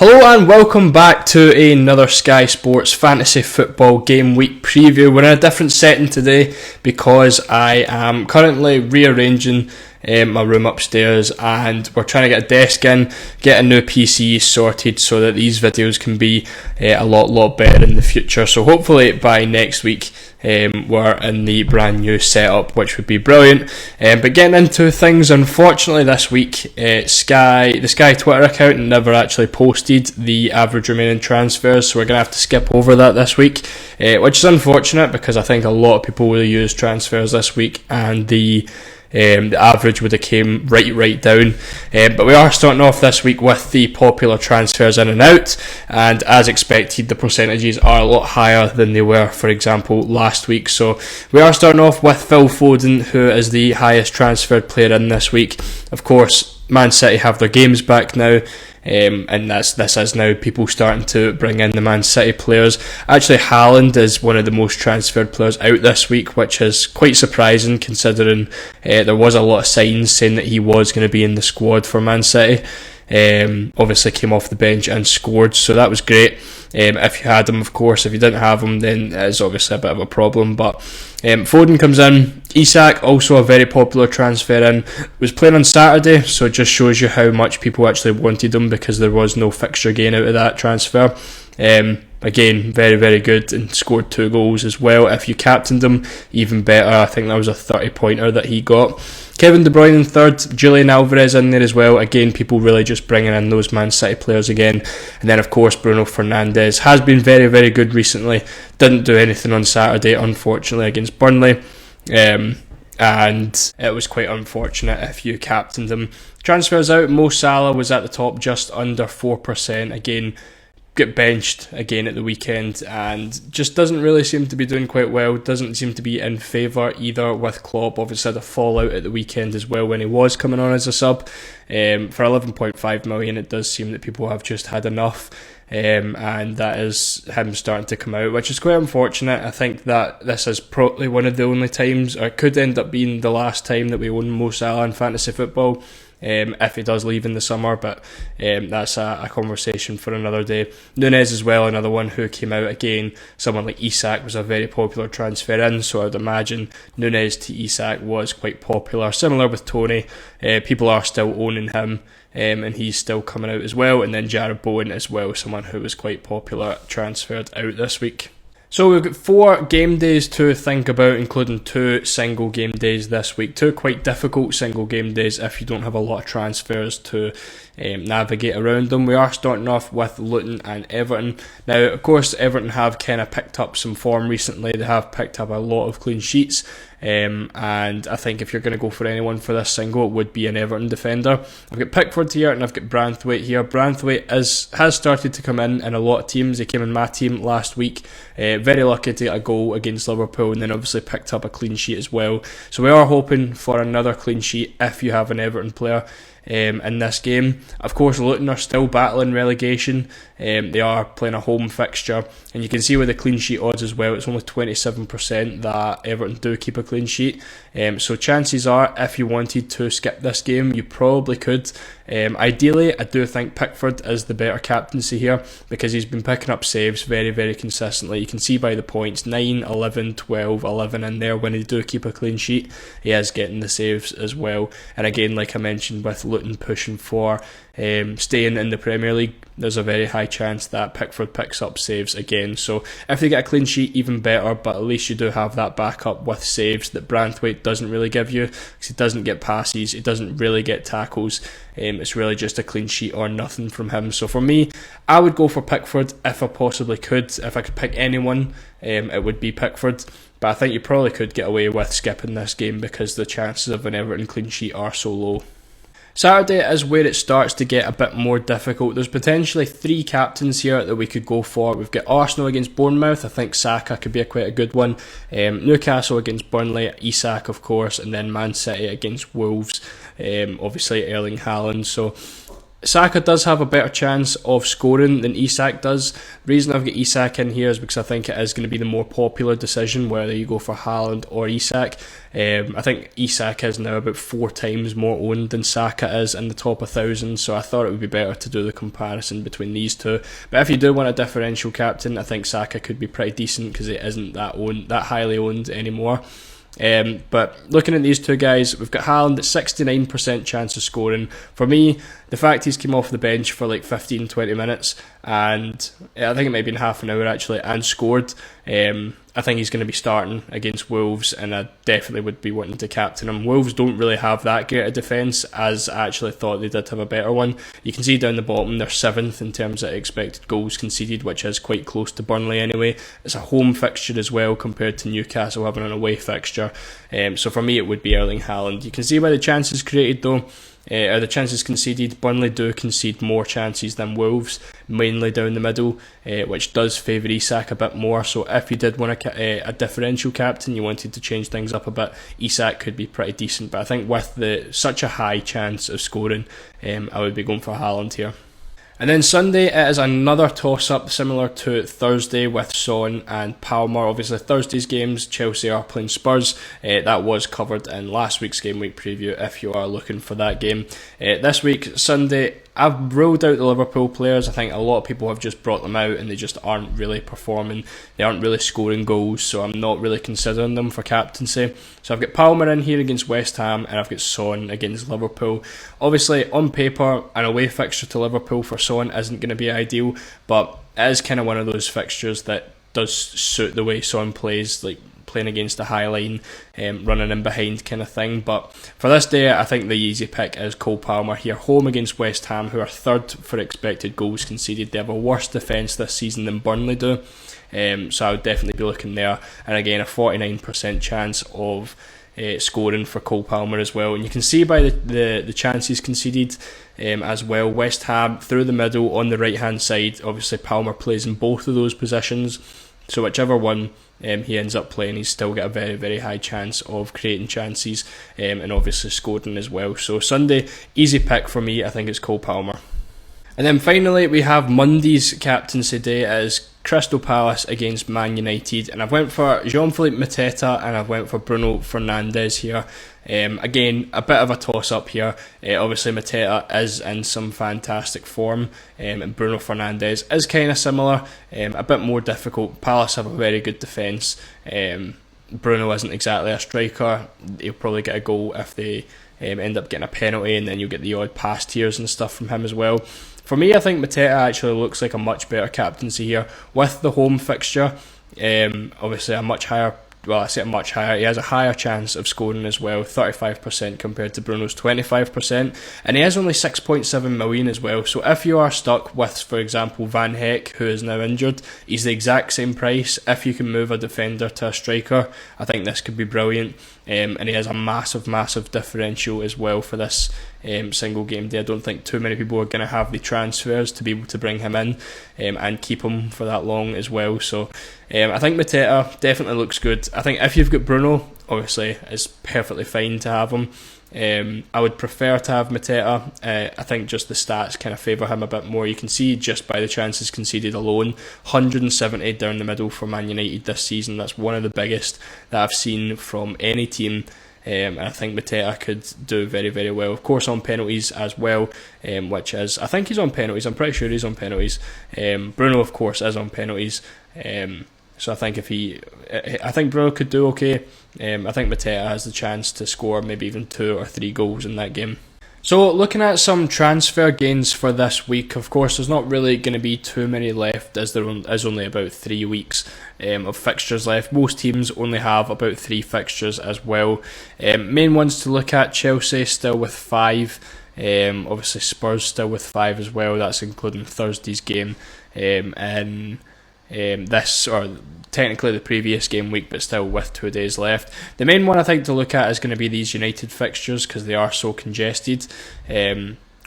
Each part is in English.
Hello and welcome back to another Sky Sports Fantasy Football Game Week preview. We're in a different setting today because I am currently rearranging my room upstairs and we're trying to get a desk in, get a new PC sorted so that these videos can be a lot better in the future. So hopefully by next week we're in the brand new setup, which would be brilliant. But getting into things, unfortunately this week the Sky Twitter account never actually posted the average remaining transfers, so we're going to have to skip over that this week, which is unfortunate because I think a lot of people will use transfers this week and the average would have came right down. But we are starting off this week with the popular transfers in and out, and as expected the percentages are a lot higher than they were, for example, last week. So we are starting off with Phil Foden, who is the highest transferred player in this week. Of course, Man City have their games back now, and this is now people starting to bring in the Man City players. Actually, Haaland is one of the most transferred players out this week, which is quite surprising considering there was a lot of signs saying that he was going to be in the squad for Man City. Obviously came off the bench and scored, so that was great. If you had him, of course. If you didn't have him, then it's obviously a bit of a problem. But Foden comes in. Isak, also a very popular transfer in, was playing on Saturday, so it just shows you how much people actually wanted him because there was no fixture gain out of that transfer. Again, very good, and scored 2 goals as well. If you captained him, even better. I think that was a 30-pointer that he got. Kevin De Bruyne in third, Julian Alvarez in there as well. Again, people really just bringing in those Man City players again. And then, of course, Bruno Fernandes has been very good recently. Didn't do anything on Saturday, unfortunately, against Burnley. And it was quite unfortunate if you captained him. Transfers out, Mo Salah was at the top, just under 4%. Again, get benched again at the weekend and just doesn't really seem to be doing quite well. Doesn't seem to be in favour either with Klopp. Obviously had a fallout at the weekend as well when he was coming on as a sub. For 11.5 million, it does seem that people have just had enough, and that is him starting to come out, which is quite unfortunate. I think that this is probably one of the only times, or it could end up being the last time, that we own Mo Salah in fantasy football. If he does leave in the summer, but that's a conversation for another day. Nunez as well, another one who came out again. Someone like Isak was a very popular transfer in, so I would imagine Nunez to Isak was quite popular. Similar with Tony, people are still owning him, and he's still coming out as well. And then Jared Bowen as well, someone who was quite popular, transferred out this week. So we've got 4 game days to think about, including 2 single game days this week. 2 quite difficult single game days if you don't have a lot of transfers to navigate around them. We are starting off with Luton and Everton. Now, of course, Everton have kind of picked up some form recently. They have picked up a lot of clean sheets. And I think if you're going to go for anyone for this single, it would be an Everton defender. I've got Pickford here and I've got Branthwaite here. Branthwaite has started to come in a lot of teams. He came in my team last week. Very lucky to get a goal against Liverpool, and then obviously picked up a clean sheet as well. So we are hoping for another clean sheet if you have an Everton player in this game. Of course, Luton are still battling relegation. They are playing a home fixture, and you can see with the clean sheet odds as well, it's only 27% that Everton do keep a clean sheet. So chances are, if you wanted to skip this game, you probably could. Ideally, I do think Pickford is the better captaincy here because he's been picking up saves very consistently. You can see by the points, 9, 11, 12, 11 in there. When they do keep a clean sheet, he is getting the saves as well. And again, like I mentioned, with Luton pushing for staying in the Premier League, there's a very high chance that Pickford picks up saves again. So if they get a clean sheet, even better, but at least you do have that backup with saves that Branthwaite doesn't really give you, because he doesn't get passes, he doesn't really get tackles. It's really just a clean sheet or nothing from him. So for me, I would go for Pickford if I possibly could. If I could pick anyone, it would be Pickford. But I think you probably could get away with skipping this game because the chances of an Everton clean sheet are so low. Saturday is where it starts to get a bit more difficult. There's potentially 3 captains here that we could go for. We've got Arsenal against Bournemouth. I think Saka could be quite a good one. Newcastle against Burnley, Isak of course, and then Man City against Wolves. Obviously Erling Haaland. So Saka does have a better chance of scoring than Isak does. The reason I've got Isak in here is because I think it is going to be the more popular decision whether you go for Haaland or Isak. I think Isak is now about 4 times more owned than Saka is in the top 1,000, so I thought it would be better to do the comparison between these two. But if you do want a differential captain, I think Saka could be pretty decent because he isn't that highly owned anymore. But looking at these two guys, we've got Haaland at 69% chance of scoring. For me, the fact he's come off the bench for like 15-20 minutes, and I think it might be in half an hour actually, and scored, I think he's going to be starting against Wolves, and I definitely would be wanting to captain him. Wolves don't really have that great a defence, as I actually thought they did have a better one. You can see down the bottom they're 7th in terms of expected goals conceded, which is quite close to Burnley anyway. It's a home fixture as well compared to Newcastle having an away fixture. So for me it would be Erling Haaland. You can see by the chances created though, or the chances conceded, Burnley do concede more chances than Wolves, mainly down the middle, which does favour Isak a bit more. So if you did want a differential captain, you wanted to change things up a bit, Isak could be pretty decent. But I think with such a high chance of scoring, I would be going for Haaland here. And then Sunday, it is another toss-up similar to Thursday with Son and Palmer. Obviously Thursday's games, Chelsea are playing Spurs. That was covered in last week's game week preview if you are looking for that game. This week, Sunday, I've ruled out the Liverpool players. I think a lot of people have just brought them out and they just aren't really performing. They aren't really scoring goals, so I'm not really considering them for captaincy. So I've got Palmer in here against West Ham, and I've got Son against Liverpool. Obviously, on paper, an away fixture to Liverpool for Son isn't going to be ideal, but it is kind of one of those fixtures that does suit the way Son plays, like playing against the high line, running in behind kind of thing. But for this day, I think the easy pick is Cole Palmer here, home against West Ham, who are 3rd for expected goals conceded. They have a worse defence this season than Burnley do, so I would definitely be looking there. And again, a 49% chance of scoring for Cole Palmer as well. And you can see by the chances conceded as well, West Ham through the middle on the right hand side. Obviously Palmer plays in both of those positions, so whichever one he ends up playing, he's still got a very, very high chance of creating chances and obviously scoring as well. So Sunday, easy pick for me, I think it's Cole Palmer. And then finally we have Monday's captaincy day as Crystal Palace against Man United, and I've went for Jean-Philippe Mateta and I've went for Bruno Fernandes here. Again, a bit of a toss-up here. Obviously Mateta is in some fantastic form, and Bruno Fernandes is kind of similar, a bit more difficult. Palace have a very good defence. Bruno isn't exactly a striker. He'll probably get a goal if they end up getting a penalty, and then you'll get the odd pass tiers and stuff from him as well. For me, I think Mateta actually looks like a much better captaincy here with the home fixture. Obviously a much higher, well, I say a much higher, he has a higher chance of scoring as well, 35% compared to Bruno's 25%, and he has only 6.7 million as well. So if you are stuck with, for example, Van Heck, who is now injured, he's the exact same price. If you can move a defender to a striker, I think this could be brilliant. And he has a massive differential as well for this single game day. I don't think too many people are going to have the transfers to be able to bring him in and keep him for that long as well. So I think Mateta definitely looks good. I think if you've got Bruno, obviously it's perfectly fine to have him. I would prefer to have Mateta. I think just the stats kind of favour him a bit more. You can see just by the chances conceded alone, 170 down the middle for Man United this season. That's one of the biggest that I've seen from any team. And I think Mateta could do very, very well. Of course, on penalties as well, which is, I think he's on penalties. I'm pretty sure he's on penalties. Bruno, of course, is on penalties. So I think I think Bruno could do okay. I think Mateta has the chance to score maybe even 2 or 3 goals in that game. So looking at some transfer gains for this week, of course there's not really going to be too many left, as there is only about 3 weeks of fixtures left. Most teams only have about 3 fixtures as well. Main ones to look at: Chelsea still with 5, obviously Spurs still with 5 as well. That's including Thursday's game, and this, or technically the previous game week, but still with 2 days left. The main one I think to look at is going to be these United fixtures, because they are so congested.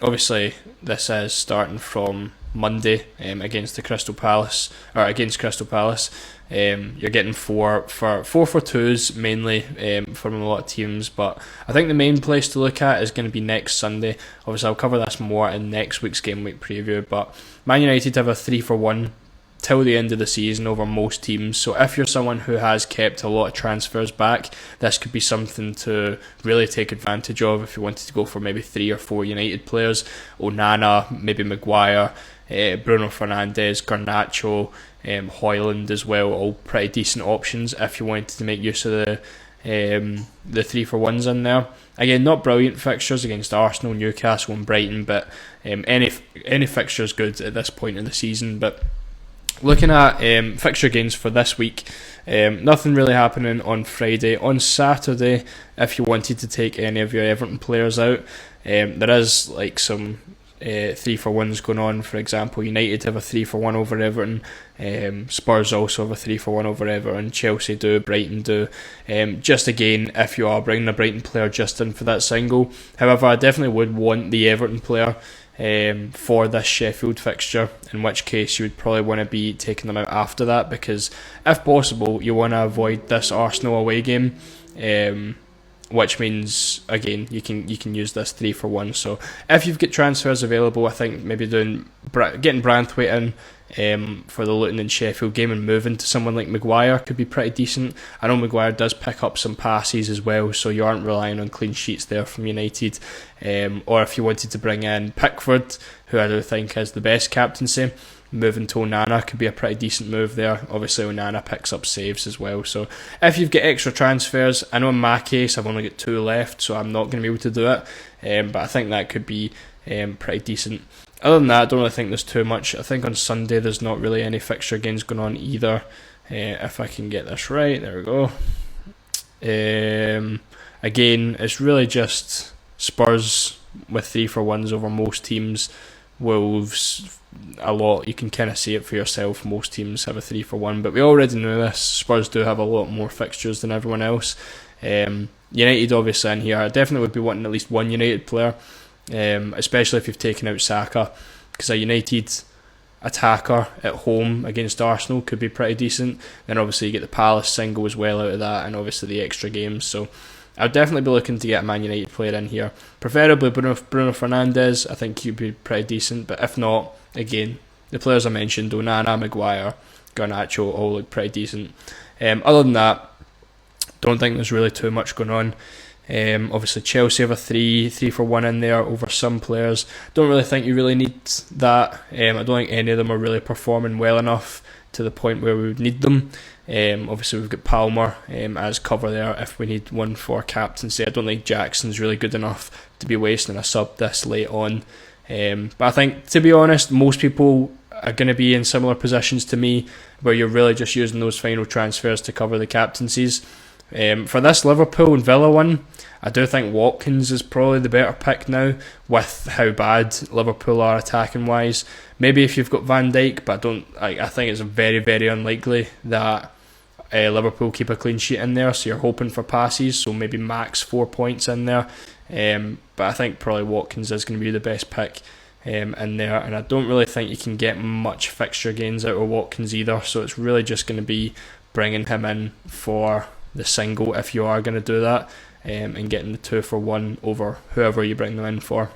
Obviously this is starting from Monday against Crystal Palace. You're getting four for twos mainly from a lot of teams, but I think the main place to look at is going to be next Sunday. Obviously, I'll cover this more in next week's game week preview, but Man United have a 3-for-1 till the end of the season over most teams. So if you're someone who has kept a lot of transfers back, this could be something to really take advantage of if you wanted to go for maybe 3 or 4 United players. Onana, maybe Maguire, Bruno Fernandes, Garnacho, Højlund as well, all pretty decent options if you wanted to make use of the 3-for-1s in there. Again, not brilliant fixtures against Arsenal, Newcastle and Brighton, but any fixture is good at this point in the season. But looking at fixture games for this week, nothing really happening on Friday. On Saturday, if you wanted to take any of your Everton players out, there is like some 3-for-1s going on. For example, United have a 3-for-1 over Everton, Spurs also have a 3-for-1 over Everton, Chelsea do, Brighton do. Just again, if you are bringing a Brighton player just in for that single. However, I definitely would want the Everton player for this Sheffield fixture, in which case you would probably want to be taking them out after that, because if possible you want to avoid this Arsenal away game, which means again you can use this 3-for-1. So if you've got transfers available, I think maybe getting Branthwaite in for the Luton and Sheffield game and moving to someone like Maguire could be pretty decent. I know Maguire does pick up some passes as well, so you aren't relying on clean sheets there from United. Or if you wanted to bring in Pickford, who I do think has the best captaincy, moving to Onana could be a pretty decent move there. Obviously Onana picks up saves as well. So if you've got extra transfers, I know in my case I've only got 2 left, so I'm not going to be able to do it, but I think that could be pretty decent. Other than that, I don't really think there's too much. I think on Sunday there's not really any fixture games going on either. If I can get this right, there we go. Again, it's really just Spurs with 3-for-1s over most teams. Wolves, a lot. You can kind of see it for yourself. Most teams have a 3-for-1, but we already know this. Spurs do have a lot more fixtures than everyone else. United obviously in here. I definitely would be wanting at least one United player, especially if you've taken out Saka, because a United attacker at home against Arsenal could be pretty decent. Then obviously you get the Palace single as well out of that, and obviously the extra games. So I'd definitely be looking to get a Man United player in here, preferably Bruno Fernandes. I think he'd be pretty decent, but if not, again, the players I mentioned, Onana, Maguire, Garnacho, all look pretty decent. Other than that, don't think there's really too much going on. Obviously Chelsea have a 3-for-1 in there over some players. Don't really think you really need that. I don't think any of them are really performing well enough to the point where we would need them. Obviously we've got Palmer as cover there if we need one for captaincy. I don't think Jackson's really good enough to be wasting a sub this late on. But I think, to be honest, most people are going to be in similar positions to me, where you're really just using those final transfers to cover the captaincies. For this Liverpool and Villa one, I do think Watkins is probably the better pick now, with how bad Liverpool are attacking wise. Maybe if you've got Van Dijk, but I think it's very, very unlikely that Liverpool keep a clean sheet in there, so you're hoping for passes, so maybe max 4 points in there. But I think probably Watkins is going to be the best pick in there, and I don't really think you can get much fixture gains out of Watkins either, so it's really just going to be bringing him in for the single if you are going to do that, and getting the 2-for-1 over whoever you bring them in for.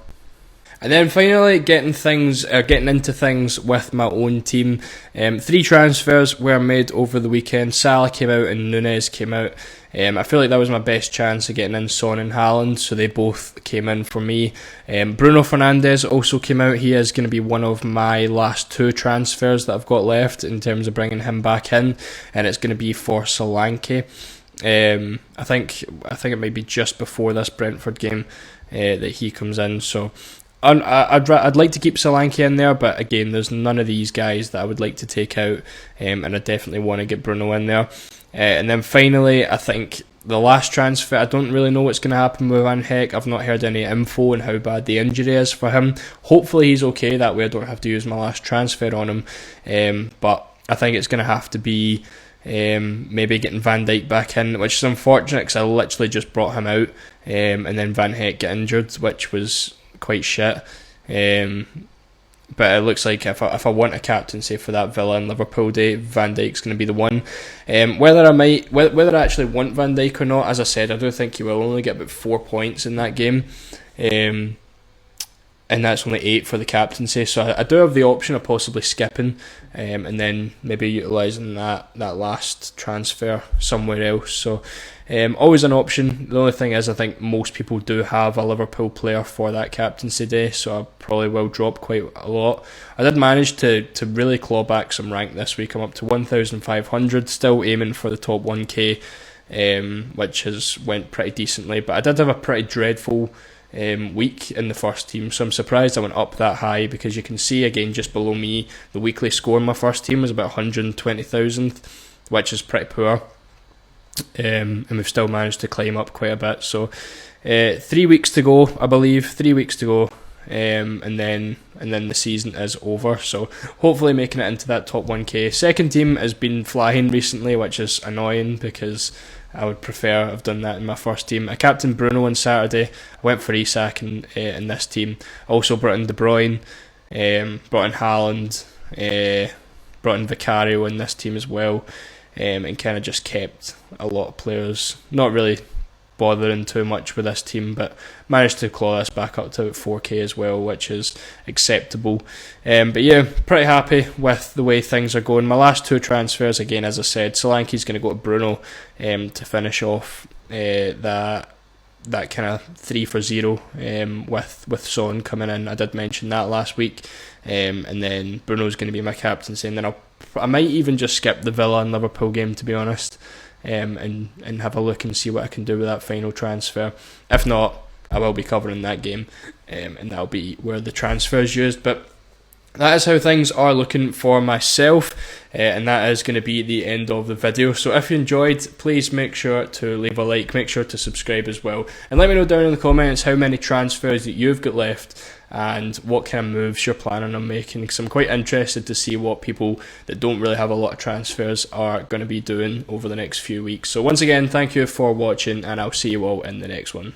And then finally, getting into things with my own team. 3 transfers were made over the weekend. Salah came out and Nunez came out. I feel like that was my best chance of getting in Son and Haaland, so they both came in for me. Bruno Fernandes also came out. He is going to be one of my last 2 transfers that I've got left in terms of bringing him back in, and it's going to be for Solanke. I think it might be just before this Brentford game that he comes in. So I'd like to keep Solanke in there, but again, there's none of these guys that I would like to take out, and I definitely want to get Bruno in there. And then finally, I think the last transfer, I don't really know what's going to happen with Van Heck. I've not heard any info on how bad the injury is for him. Hopefully he's okay, that way I don't have to use my last transfer on him. But I think it's going to have to be maybe getting Van Dijk back in, which is unfortunate because I literally just brought him out, and then Van Heck got injured, which was quite shit. But it looks like if I want a captaincy for that Villa and Liverpool day, Van Dijk's going to be the one. Whether I actually want Van Dijk or not, as I said, I do think he will only get about 4 points in that game, and that's only 8 for the captaincy. So I do have the option of possibly skipping, and then maybe utilising that last transfer somewhere else. So always an option. The only thing is, I think most people do have a Liverpool player for that captaincy day, so I probably will drop quite a lot. I did manage to really claw back some rank this week. I'm up to 1,500, still aiming for the top 1k, which has went pretty decently. But I did have a pretty dreadful week in the first team, so I'm surprised I went up that high, because you can see again just below me the weekly score in my first team was about 120,000, which is pretty poor. And we've still managed to climb up quite a bit. So 3 weeks to go, I believe. 3 weeks to go, and then the season is over. So hopefully making it into that top 1k. Second team has been flying recently, which is annoying because I would prefer I've done that in my first team. I captained Bruno on Saturday. I went for Isak in this team. Also brought in De Bruyne, brought in Haaland, brought in Vicario in this team as well. And kind of just kept a lot of players, not really bothering too much with this team, but managed to claw this back up to 4k as well, which is acceptable. But yeah, pretty happy with the way things are going. My last 2 transfers, again, as I said, Solanke's going to go to Bruno to finish off that kind of 3 for 0 with Son coming in. I did mention that last week, and then Bruno's going to be my captaincy, and then I might even just skip the Villa and Liverpool game, to be honest, and have a look and see what I can do with that final transfer. If not, I will be covering that game, and that'll be where the transfer is used. But that is how things are looking for myself, and that is going to be the end of the video. So if you enjoyed, please make sure to leave a like, make sure to subscribe as well, and let me know down in the comments how many transfers that you've got left and what kind of moves you're planning on making, because I'm quite interested to see what people that don't really have a lot of transfers are going to be doing over the next few weeks. So once again, thank you for watching, and I'll see you all in the next one.